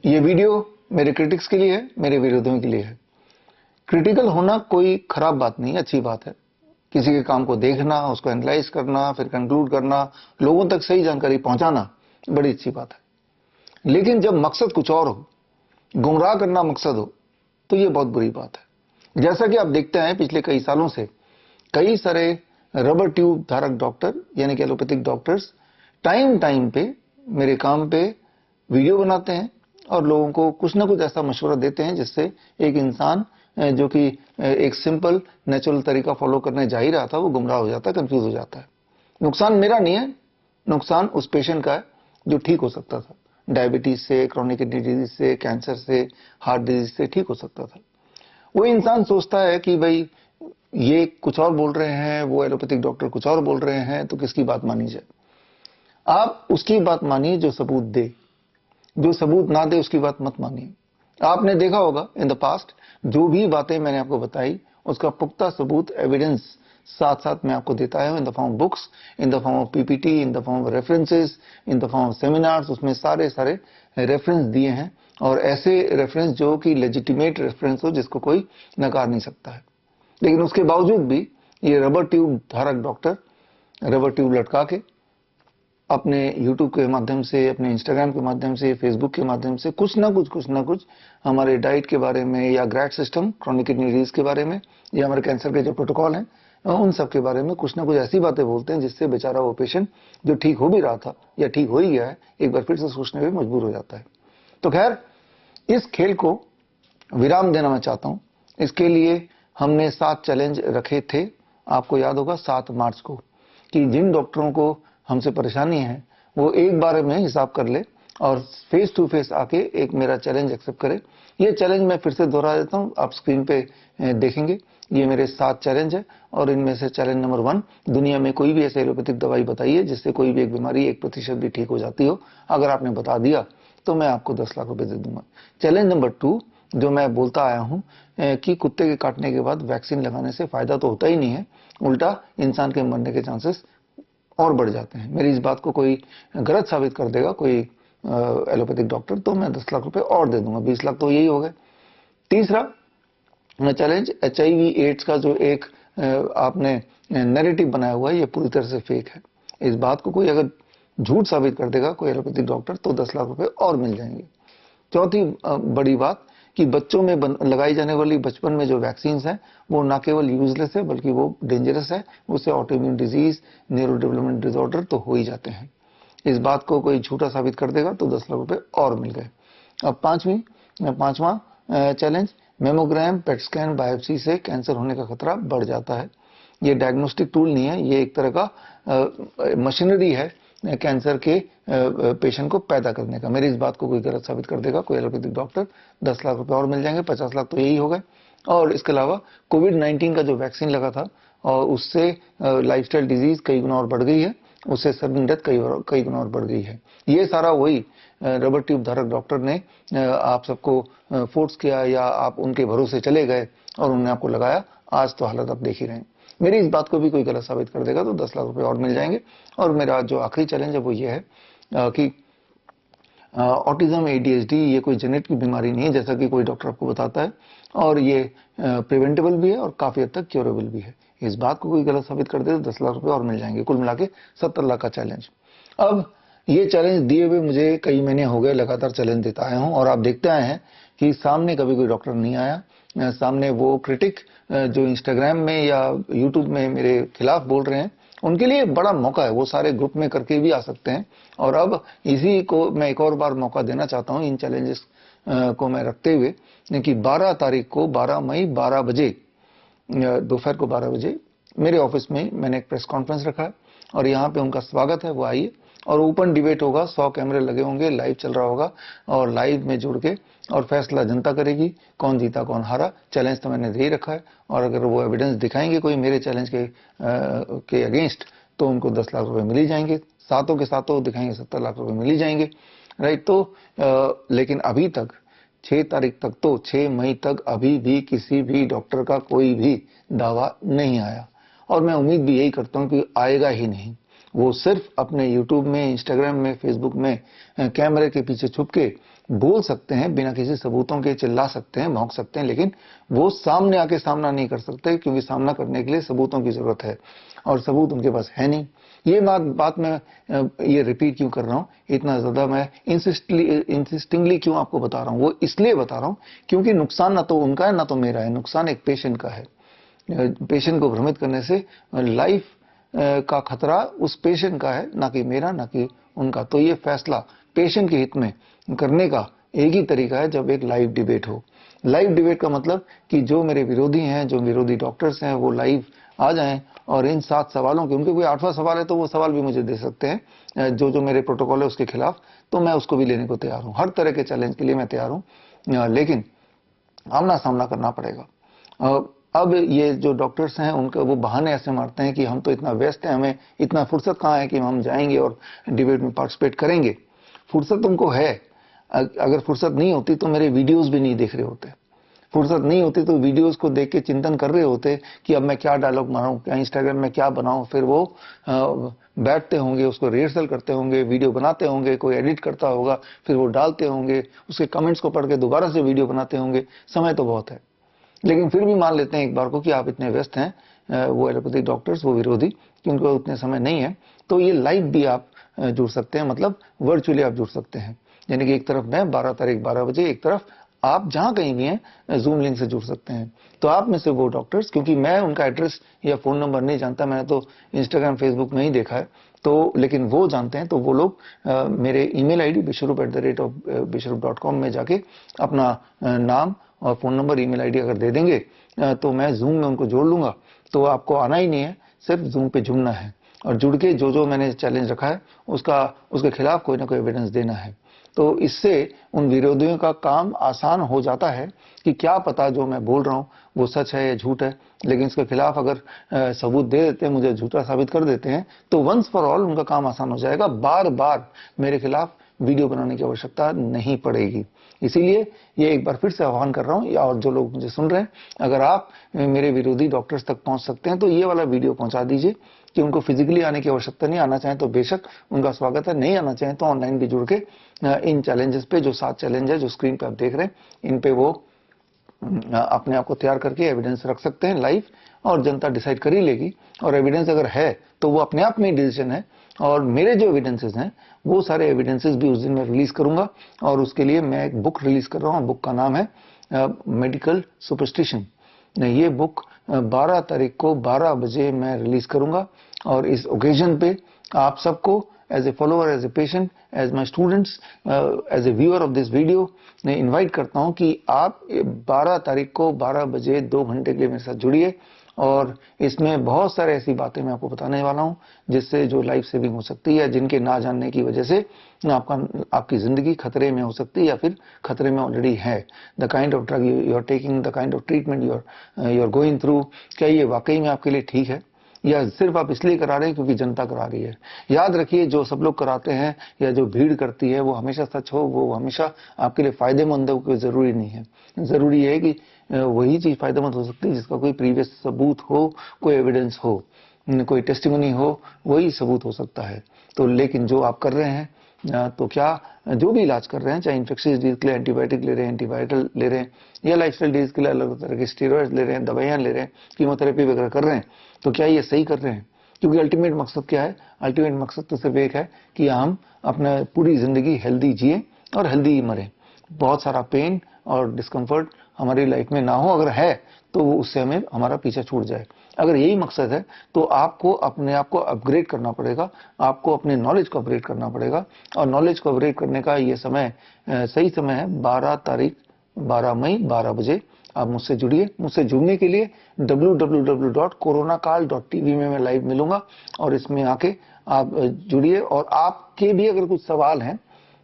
ये वीडियो मेरे क्रिटिक्स के लिए है, मेरे विरोधियों के लिए है। क्रिटिकल होना कोई खराब बात नहीं, अच्छी बात है। किसी के काम को देखना, उसको एनालाइज करना, फिर कंक्लूड करना, लोगों तक सही जानकारी पहुंचाना बड़ी अच्छी बात है। लेकिन जब मकसद कुछ और हो, गुमराह करना मकसद हो, तो ये बहुत बुरी बात है। जैसा कि आप देखते हैं पिछले कई सालों से कई सारे रबर ट्यूब धारक डॉक्टर यानी कि एलोपैथिक डॉक्टर्स टाइम टाइम पे मेरे काम पे वीडियो बनाते हैं और लोगों को कुछ ना कुछ ऐसा मशवरा देते हैं जिससे एक इंसान जो कि एक सिंपल नेचुरल तरीका फॉलो करने जा ही रहा था वो गुमराह हो जाता है, कंफ्यूज हो जाता है। नुकसान मेरा नहीं है, नुकसान उस पेशेंट का है जो ठीक हो सकता था। डायबिटीज से, क्रोनिक किडनी डिजीज से, कैंसर से, हार्ट डिजीज से ठीक हो सकता था। वो इंसान सोचता है कि भाई ये कुछ और बोल रहे हैं, वो एलोपैथिक डॉक्टर कुछ और बोल रहे हैं, तो किसकी बात मानी जाए। आप उसकी बात मानिए जो सबूत दे, जो सबूत ना दे उसकी बात मत मानिए। आपने देखा होगा इन द पास्ट जो भी बातें मैंने आपको बताई उसका पुख्ता सबूत, एविडेंस साथ साथ मैं आपको देता है in the form books, in the form of PPT, in the form of references, in the form of seminars. उसमें सारे सारे रेफरेंस दिए हैं और ऐसे रेफरेंस जो कि लेजिटिमेट रेफरेंस हो जिसको कोई नकार नहीं सकता है। लेकिन उसके बावजूद भी ये रबर ट्यूब धारक डॉक्टर रबर ट्यूब लटका के अपने YouTube के माध्यम से, अपने Instagram के माध्यम से, Facebook के माध्यम से कुछ ना कुछ हमारे डाइट के बारे में या ग्रैड सिस्टम, क्रोनिक किडनी डिजीज के बारे में या हमारे कैंसर के जो प्रोटोकॉल हैं उन सब के बारे में कुछ ना कुछ ऐसी बातें बोलते हैं जिससे बेचारा वो पेशेंट जो ठीक हो भी रहा था या ठीक हो ही गया है एक बार फिर से सोचने में मजबूर हो जाता है। तो खैर, इस खेल को विराम देना मैं चाहता हूं। इसके लिए हमने 7 चैलेंज रखे थे, आपको याद होगा 7 मार्च को, कि जिन डॉक्टरों को हमसे परेशानी है वो एक बार में हिसाब कर ले और फेस टू फेस आके एक मेरा चैलेंज एक्सेप्ट करे। ये चैलेंज मैं फिर से दोहरा देता हूं, आप स्क्रीन पे देखेंगे। ये मेरे 7 चैलेंज है और इनमें से चैलेंज नंबर 1, दुनिया में कोई भी ऐसे एलोपैथिक दवाई बताइए जिससे कोई भी एक बीमारी 1% भी ठीक हो जाती हो। अगर आपने बता दिया तो मैं आपको 10 लाख रुपए दे दूंगा। चैलेंज नंबर 2, जो मैं बोलता आया हूं कि कुत्ते के काटने के बाद वैक्सीन लगाने से फायदा तो होता ही नहीं है, उल्टा इंसान के मरने के चांसेस और बढ़ जाते हैं। मेरी इस बात को कोई गलत साबित कर देगा कोई एलोपैथिक डॉक्टर, तो मैं 10 लाख रुपए और दे दूंगा, 20 लाख तो यही हो गए। तीसरा चैलेंज, HIV एड्स का जो एक आपने नैरेटिव बनाया हुआ है ये पूरी तरह से फेक है। इस बात को कोई अगर झूठ साबित कर देगा कोई एलोपैथिक डॉक्टर तो 10 लाख रुपए और मिल जाएंगे। चौथी बड़ी बात कि बच्चों में लगाई जाने वाली बचपन में जो वैक्सीन है वो ना केवल यूजलेस है बल्कि वो डेंजरस है। उससे autoimmune disease, neuro development disorder तो हो ही जाते हैं। इस बात को कोई झूठा साबित कर देगा तो 10 लाख रुपए और मिल गए। अब पांचवा challenge, mammogram, PET scan, biopsy से कैंसर होने का खतरा बढ़ जाता है। ये डायग्नोस्टिक टूल नहीं है, ये एक तरह का मशीनरी है कैंसर के पेशेंट को पैदा करने का। मेरी इस बात को कोई गलत साबित कर देगा कोई एलोपैथिक डॉक्टर, 10 लाख रुपए और मिल जाएंगे, 50 लाख तो यही हो गए। और इसके अलावा कोविड-19 का जो वैक्सीन लगा था और उससे लाइफस्टाइल डिजीज कई गुना और बढ़ गई है, उससे सडन डेथ कई गुना और बढ़ गई है। ये सारा वही रबर ट्यूब धारक डॉक्टर ने आप सबको फोर्स किया या आप उनके भरोसे चले गए और उन्होंने आपको लगाया। आज तो हालत आप देख ही रहे हैं। मेरी इस बात को भी कोई गलत साबित कर देगा तो 10 लाख रुपए और मिल जाएंगे। और मेरा जो आखिरी चैलेंज है वो ये है कि ऑटिज्म, ADHD ये कोई जेनेटिक बीमारी नहीं है जैसा कि कोई डॉक्टर आपको बताता है, और ये प्रिवेंटेबल भी है और काफी हद तक क्योरेबल भी है। इस बात को कोई गलत साबित कर दे तो 10 लाख रुपए और मिल जाएंगे। कुल मिला के 70 लाख का चैलेंज। अब ये चैलेंज दिए हुए मुझे कई महीने हो गए, लगातार चैलेंज देता आया हूं और आप देखते आए हैं कि सामने कभी कोई डॉक्टर नहीं आया। सामने वो क्रिटिक जो इंस्टाग्राम में या यूट्यूब में मेरे खिलाफ बोल रहे हैं उनके लिए बड़ा मौका है, वो सारे ग्रुप में करके भी आ सकते हैं। और अब इसी को मैं एक और बार मौका देना चाहता हूं इन चैलेंजेस को मैं रखते हुए कि 12 तारीख को 12 मई 12 बजे दोपहर को 12 बजे मेरे ऑफिस में मैंने एक प्रेस कॉन्फ्रेंस रखा है और यहाँ पे उनका स्वागत है, वो आइए और ओपन डिबेट होगा। 100 कैमरे लगे होंगे, लाइव चल रहा होगा और लाइव में जुड़ के और फैसला जनता करेगी कौन जीता कौन हारा। चैलेंज तो मैंने दे ही रखा है और अगर वो एविडेंस दिखाएंगे कोई मेरे चैलेंज के अगेंस्ट तो उनको 10 लाख रुपए मिल ही जाएंगे। सातों के सातों दिखाएंगे 70 लाख रुपए मिल ही जाएंगे, राइट। तो लेकिन अभी तक 6 तारीख तक तो 6 मई तक अभी भी किसी भी डॉक्टर का कोई भी दावा नहीं आया और मैं उम्मीद भी यही करता हूं कि आएगा ही नहीं। वो सिर्फ अपने यूट्यूब में, इंस्टाग्राम में, फेसबुक में कैमरे के पीछे छुप के बोल सकते हैं, बिना किसी सबूतों के चिल्ला सकते हैं, भौंक सकते हैं, लेकिन वो सामने आके सामना नहीं कर सकते, क्योंकि सामना करने के लिए सबूतों की जरूरत है और सबूत उनके पास है नहीं। ये बात मैं ये रिपीट क्यों कर रहा हूं, इतना ज्यादा मैं इंसिस्टिंगली क्यों आपको बता रहा हूं, वो इसलिए बता रहा हूं क्योंकि नुकसान ना तो उनका है ना तो मेरा है, नुकसान एक पेशेंट का है। पेशेंट को भ्रमित करने से लाइफ का खतरा उस पेशेंट का है, ना कि मेरा, ना कि उनका। तो ये फैसला पेशेंट के हित में करने का एक ही तरीका है, जब एक लाइव डिबेट हो। लाइव डिबेट का मतलब कि जो मेरे विरोधी हैं, जो विरोधी डॉक्टर्स हैं, वो लाइव आ जाएं और इन 7 सवालों के, उनके कोई 8वां सवाल है तो वो सवाल भी मुझे दे सकते हैं, जो जो मेरे प्रोटोकॉल है उसके खिलाफ, तो मैं उसको भी लेने को तैयार हूं। हर तरह के चैलेंज के लिए मैं तैयार हूं, लेकिन आमना सामना करना पड़ेगा। अब ये जो डॉक्टर्स हैं, उनका वो बहाने ऐसे मारते हैं कि हम तो इतना व्यस्त हैं, हमें इतना फुर्सत कहाँ है कि हम जाएंगे और डिबेट में पार्टिसिपेट करेंगे। फुर्सत तुमको है, अगर फुर्सत नहीं होती तो मेरे वीडियोस भी नहीं देख रहे होते। फुर्सत नहीं होती तो वीडियोस को देख के चिंतन कर रहे होते कि अब मैं क्या डायलॉग मारूं, क्या इंस्टाग्राम में क्या बनाऊं। फिर वो बैठते होंगे, उसको रिहर्सल करते होंगे, वीडियो बनाते होंगे, कोई एडिट करता होगा, फिर वो डालते होंगे, उसके कमेंट्स को पढ़ के दोबारा से वीडियो बनाते होंगे। समय तो बहुत है, लेकिन फिर भी मान लेते हैं एक बार को कि आप इतने व्यस्त हैं, वो एलोपैथिक डॉक्टर्स, वो विरोधी, कि उनको उतने समय नहीं है। तो ये लाइव भी आप जुड़ सकते हैं, मतलब वर्चुअली आप जुड़ सकते हैं। यानी कि एक तरफ मैं 12 तारीख 12 बजे, एक तरफ आप जहां कहीं भी हैं जूम लिंक से जुड़ सकते हैं। तो आप में से वो डॉक्टर्स, क्योंकि मैं उनका एड्रेस या फोन नंबर नहीं जानता, मैंने तो इंस्टाग्राम फेसबुक में ही देखा है, तो लेकिन वो जानते हैं, तो वो लोग मेरे ईमेल आईडी bishrup@bishrup.com में जाके अपना नाम और फोन नंबर, ईमेल आईडी अगर दे देंगे, तो मैं जूम में उनको जोड़ लूंगा। तो आपको आना ही नहीं है, सिर्फ जूम पे जुड़ना है और जुड़ के जो जो मैंने चैलेंज रखा है उसके खिलाफ कोई ना कोई एविडेंस देना है। तो इससे उन विरोधियों का काम आसान हो जाता है कि क्या पता जो मैं बोल रहा हूं वो सच है या झूठ है, लेकिन इसके खिलाफ अगर सबूत दे देते हैं, मुझे झूठा साबित कर देते हैं, तो वंस फॉर ऑल उनका काम आसान हो जाएगा। बार बार मेरे खिलाफ वीडियो बनाने की आवश्यकता नहीं पड़ेगी। इसीलिए ये एक बार फिर से आह्वान कर रहा हूं, या और जो लोग मुझे सुन रहे हैं, अगर आप मेरे विरोधी डॉक्टर्स तक पहुंच सकते हैं तो ये वाला वीडियो पहुंचा दीजिए, कि उनको फिजिकली आने की आवश्यकता नहीं, आना चाहें तो बेशक उनका स्वागत है, नहीं आना चाहें तो ऑनलाइन भी जुड़ के इन चैलेंजेस पे, जो 7 चैलेंज है जो स्क्रीन पे आप देख रहे हैं, इन पे वो अपने आप को तैयार करके एविडेंस रख सकते हैं लाइव, और जनता डिसाइड कर ही लेगी। और एविडेंस अगर है तो वो अपने आप में डिसीजन है, और मेरे जो एविडेंसेस हैं वो सारे एविडेंसेस भी उस दिन मैं रिलीज करूंगा। और उसके लिए मैं एक बुक रिलीज कर रहा हूँ, बुक का नाम है मेडिकल सुपरस्टिशन। ये बुक 12 तारीख को 12 बजे मैं रिलीज करूंगा, और इस ओकेजन पे आप सबको as a follower, as a patient, as my students, as a viewer of this video, मैं इन्वाइट करता हूं कि आप 12 तारीख को 12 बजे 2 घंटे के लिए मेरे साथ जुड़िए। और इसमें बहुत सारे ऐसी बातें मैं आपको बताने वाला हूं जिससे जो लाइफ सेविंग हो सकती है, जिनके ना जानने की वजह से आपकी जिंदगी खतरे में हो सकती है, या फिर खतरे में ऑलरेडी है। The kind of drug you are taking, the kind of treatment you are going through, क्या ये वाकई में आपके लिए ठीक है, या सिर्फ आप इसलिए करा रहे हैं क्योंकि जनता करा रही है। याद रखिए, जो सब लोग कराते हैं या जो भीड़ करती है वो हमेशा सच हो, वो हमेशा आपके लिए फायदेमंद हो, कोई जरूरी नहीं है। जरूरी है कि वही चीज फायदेमंद हो सकती है जिसका कोई प्रीवियस सबूत हो, कोई एविडेंस हो, कोई टेस्टिमनी हो, वही सबूत हो सकता है। तो लेकिन जो आप कर रहे हैं, तो क्या जो भी इलाज कर रहे हैं, चाहे इन्फेक्शियस डिजीज के लिए एंटीबायोटिक ले रहे हैं, एंटीवायरल ले रहे हैं, या लाइफस्टाइल डिजीज के लिए अलग तरह के स्टेरॉइड ले रहे हैं, दवाइयां ले रहे हैं, कीमोथेरेपी वगैरह कर रहे हैं, तो क्या ये सही कर रहे हैं? क्योंकि अल्टीमेट मकसद क्या है? अल्टीमेट मकसद तो सिर्फ एक है कि हम अपना पूरी जिंदगी हेल्दी जिए और हेल्दी मरें। बहुत सारा पेन और डिस्कम्फर्ट हमारी लाइफ में ना हो, अगर है तो उससे हमें हमारा पीछा छूट जाए। अगर यही मकसद है तो आपको अपने आप को अपग्रेड करना पड़ेगा, आपको अपने नॉलेज को अपग्रेड करना पड़ेगा। और नॉलेज को अपग्रेड करने का ये समय, सही समय है 12 तारीख 12 मई 12 बजे। आप मुझसे जुड़िए। मुझसे जुड़ने के लिए www.coronakal.tv में मैं लाइव मिलूंगा, और इसमें आके आप जुड़िए। और आपके भी अगर कुछ सवाल हैं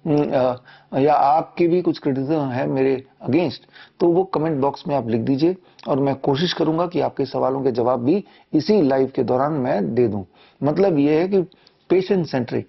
या आपके भी कुछ क्रिटिसिज्म है मेरे अगेंस्ट, तो वो कमेंट बॉक्स में आप लिख दीजिए, और मैं कोशिश करूंगा कि आपके सवालों के जवाब भी इसी लाइव के दौरान मैं दे दूं। मतलब ये है कि पेशेंट सेंट्रिक,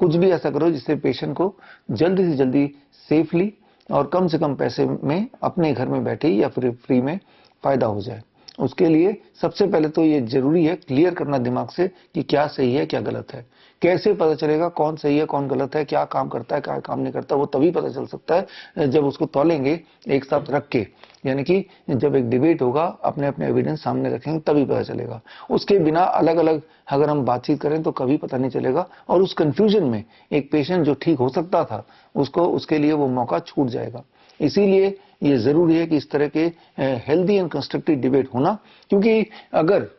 कुछ भी ऐसा करो जिससे पेशेंट को जल्दी से जल्दी सेफली और कम से कम पैसे में अपने घर में बैठे या फिर फ्री में फायदा हो जाए। उसके लिए सबसे पहले तो ये जरूरी है क्लियर करना दिमाग से कि क्या सही है क्या गलत है। कैसे पता चलेगा कौन सही है कौन गलत है, क्या काम करता है क्या काम नहीं करता, वो तभी पता चल सकता है जब उसको तौलेंगे एक साथ रख के, यानी कि जब एक डिबेट होगा अपने अपने एविडेंस सामने रखेंगे तभी पता चलेगा। उसके बिना अलग अलग अगर हम बातचीत करें तो कभी पता नहीं चलेगा, और उस कंफ्यूजन में एक पेशेंट जो ठीक हो सकता था उसको उसके लिए वो मौका छूट जाएगा। इसीलिए ये जरूरी है कि इस तरह के हेल्दी एंड कंस्ट्रक्टिव डिबेट होना, क्योंकि अगर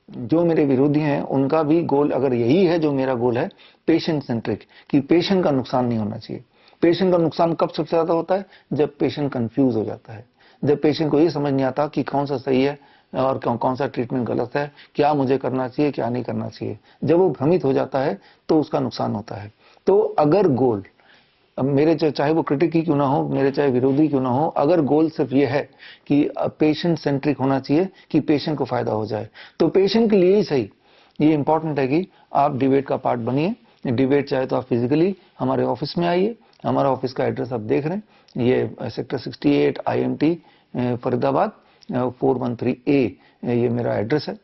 जो मेरे विरोधी हैं उनका भी गोल अगर यही है जो मेरा गोल है, पेशेंट सेंट्रिक, कि पेशेंट का नुकसान नहीं होना चाहिए। पेशेंट का नुकसान कब सबसे ज्यादा होता है? जब पेशेंट कंफ्यूज हो जाता है, जब पेशेंट को ये समझ नहीं आता कि कौन सा सही है और कौन सा ट्रीटमेंट गलत है, क्या मुझे करना चाहिए क्या नहीं करना चाहिए। जब वो भ्रमित हो जाता है तो उसका नुकसान होता है। तो अगर गोल, अब मेरे चाहे वो क्रिटिक ही क्यों ना हो, मेरे चाहे विरोधी क्यों ना हो, अगर गोल सिर्फ ये है कि पेशेंट सेंट्रिक होना चाहिए कि पेशेंट को फायदा हो जाए, तो पेशेंट के लिए ही सही ये इंपॉर्टेंट है कि आप डिबेट का पार्ट बनिए। डिबेट चाहे तो आप फिजिकली हमारे ऑफिस में आइए, हमारा ऑफिस का एड्रेस आप देख रहे हैं, ये सेक्टर 68 IMT फरीदाबाद 413A ये मेरा एड्रेस है।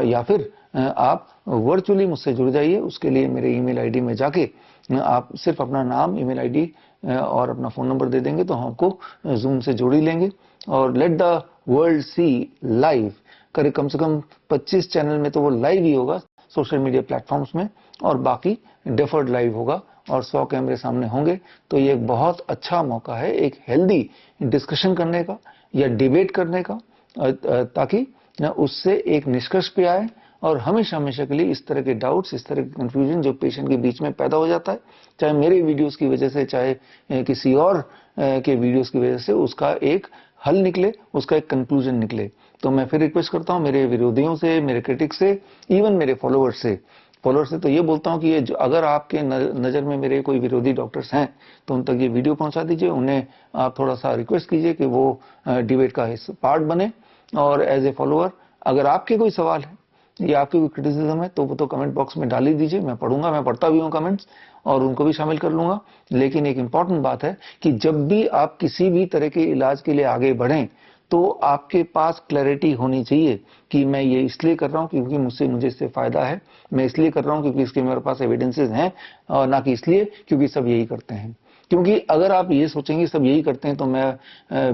या फिर आप वर्चुअली मुझसे जुड़ जाइए, उसके लिए मेरे ईमेल आईडी में जाके आप सिर्फ अपना नाम, ईमेल आईडी और अपना फोन नंबर दे देंगे तो हम आपको जूम से जोड़ ही लेंगे। और let the world see live, करीब कम से कम 25 चैनल में तो वो लाइव ही होगा सोशल मीडिया प्लेटफॉर्म्स में, और बाकी डेफर्ड लाइव होगा और 100 कैमरे सामने होंगे। तो ये एक बहुत अच्छा मौका है एक हेल्दी डिस्कशन करने का या डिबेट करने का, ताकि उससे एक निष्कर्ष पे आए। और हमेशा हमेशा के लिए इस तरह के डाउट्स, इस तरह के कंफ्यूजन जो पेशेंट के बीच में पैदा हो जाता है, चाहे मेरे वीडियोस की वजह से चाहे किसी और के वीडियोस की वजह से, उसका एक हल निकले, उसका एक कंक्लूजन निकले। तो मैं फिर रिक्वेस्ट करता हूं मेरे विरोधियों से, मेरे क्रिटिक्स से, इवन मेरे फॉलोअर्स से तो ये बोलता हूं कि ये अगर आपके नजर में मेरे कोई विरोधी डॉक्टर्स हैं तो उन तक ये वीडियो पहुंचा दीजिए, उन्हें आप थोड़ा सा रिक्वेस्ट कीजिए कि वो डिबेट का पार्ट बने। और एज ए फॉलोअर अगर आपके कोई सवाल है या आपकी कोई क्रिटिसिज्म है तो वो तो कमेंट बॉक्स में डाल ही दीजिए, मैं पढ़ूंगा, मैं पढ़ता भी हूँ कमेंट्स और उनको भी शामिल कर लूंगा। लेकिन एक इंपॉर्टेंट बात है कि जब भी आप किसी भी तरह के इलाज के लिए आगे बढ़ें तो आपके पास क्लैरिटी होनी चाहिए कि मैं ये इसलिए कर रहा हूँ क्योंकि मुझे इससे फायदा है, मैं इसलिए कर रहा हूँ क्योंकि इसके मेरे पास एविडेंसेस हैं, और ना कि इसलिए क्योंकि सब यही करते हैं। क्योंकि अगर आप ये सोचेंगे सब यही करते हैं तो मैं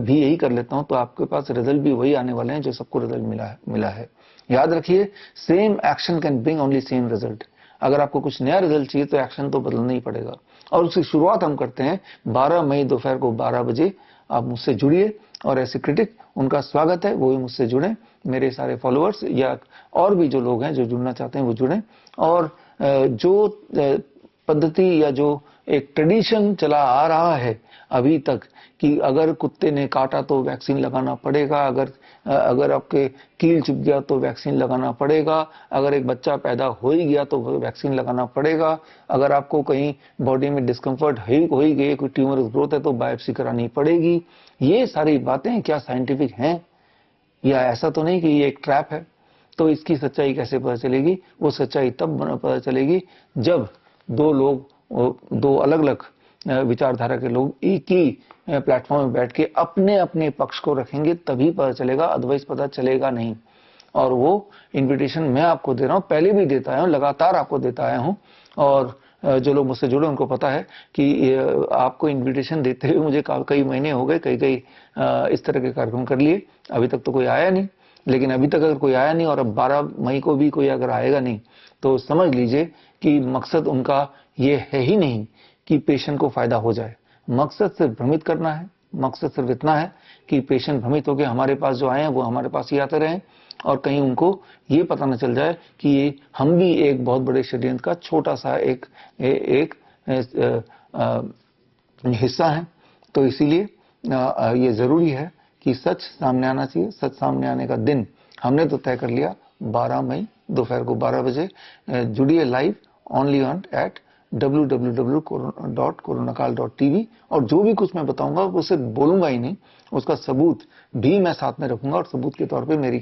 भी यही कर लेता हूं, तो आपके पास रिजल्ट भी वही आने वाले हैं जो सबको रिजल्ट मिला है। याद रखिए, same action can bring only same result. अगर आपको कुछ नया रिजल्ट चाहिए तो एक्शन तो बदलना ही पड़ेगा, और उसकी शुरुआत हम करते हैं 12 मई दोपहर को 12 बजे। आप मुझसे जुड़िए, और ऐसे क्रिटिक उनका स्वागत है, वो भी मुझसे जुड़े, मेरे सारे फॉलोअर्स या और भी जो लोग हैं जो जुड़ना चाहते हैं वो जुड़ें। और जो पद्धति या जो एक ट्रेडिशन चला आ रहा है अभी तक कि अगर कुत्ते ने काटा तो वैक्सीन लगाना पड़ेगा, अगर आपके कील चुभ गया तो वैक्सीन लगाना पड़ेगा, अगर एक बच्चा पैदा हो ही गया तो वैक्सीन लगाना पड़ेगा, अगर आपको कहीं बॉडी में डिस्कम्फर्ट हो ही गई, कोई ट्यूमर ग्रोथ है तो बायोप्सी करानी पड़ेगी। ये सारी बातें क्या साइंटिफिक हैं? या ऐसा तो नहीं कि ये एक ट्रैप है? तो इसकी सच्चाई कैसे पता चलेगी? वो सच्चाई तब पता चलेगी जब दो अलग अलग विचारधारा के लोग एक ही प्लेटफॉर्म में बैठ के अपने अपने पक्ष को रखेंगे, तभी पता चलेगा, अदरवाइज पता चलेगा नहीं। और वो इन्विटेशन मैं आपको दे रहा हूं, पहले भी देता आया हूं, लगातार आपको देता आया हूं, और जो लोग मुझसे जुड़े उनको पता है कि आपको इन्विटेशन देते हुए मुझे कई महीने हो गए, कई इस तरह के कार्यक्रम कर लिए, अभी तक तो कोई आया नहीं। लेकिन अभी तक अगर कोई आया नहीं और अब 12 मई को भी कोई अगर आएगा नहीं तो समझ लीजिए कि मकसद उनका ये है ही नहीं कि पेशेंट को फायदा हो जाए। मकसद सिर्फ भ्रमित करना है, मकसद सिर्फ इतना है कि पेशेंट भ्रमित होकर हमारे पास जो आए हैं वो हमारे पास ही आते रहें, और कहीं उनको ये पता न चल जाए कि ये हम भी एक बहुत बड़े षड्यंत्र का छोटा सा एक हिस्सा है। तो इसीलिए ये जरूरी है कि सच सामने आना चाहिए। सच सामने आने का दिन हमने तो तय कर लिया 12 मई दोपहर को 12 बजे। जुड़िए live only on eight www.coronakal.tv। और जो भी कुछ मैं बताऊंगा वो सिर्फ बोलूंगा ही नहीं, उसका सबूत भी मैं साथ में रखूंगा। और सबूत के तौर पे मेरी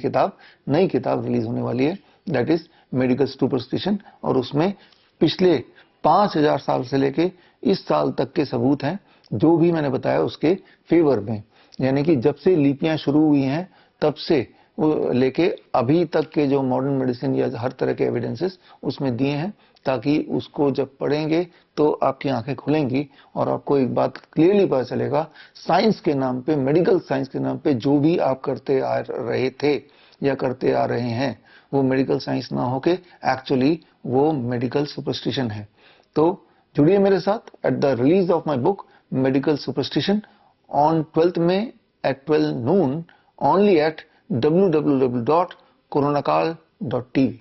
नई किताब रिलीज होने वाली है, दैट इज मेडिकल सुपरस्टिशन, और उसमें पिछले 5000 साल से लेके इस साल तक के सबूत हैं जो भी मैंने बताया उसके फेवर में। यानी कि जब से लिपियां शुरू हुई हैं तब से लेके अभी तक के जो मॉडर्न मेडिसिन या हर तरह के एविडेंसेस उसमें दिए हैं, ताकि उसको जब पढ़ेंगे तो आपकी आंखें खुलेंगी और आपको एक बात क्लियरली पता चलेगा, साइंस के नाम पे, मेडिकल साइंस के नाम पे जो भी आप करते आ रहे थे या करते आ रहे हैं, वो मेडिकल साइंस ना होके एक्चुअली वो मेडिकल सुपरस्टिशन है। तो जुड़िए मेरे साथ at the release of my book medical superstition on 12th May at 12 noon only at www.coronakal.tv।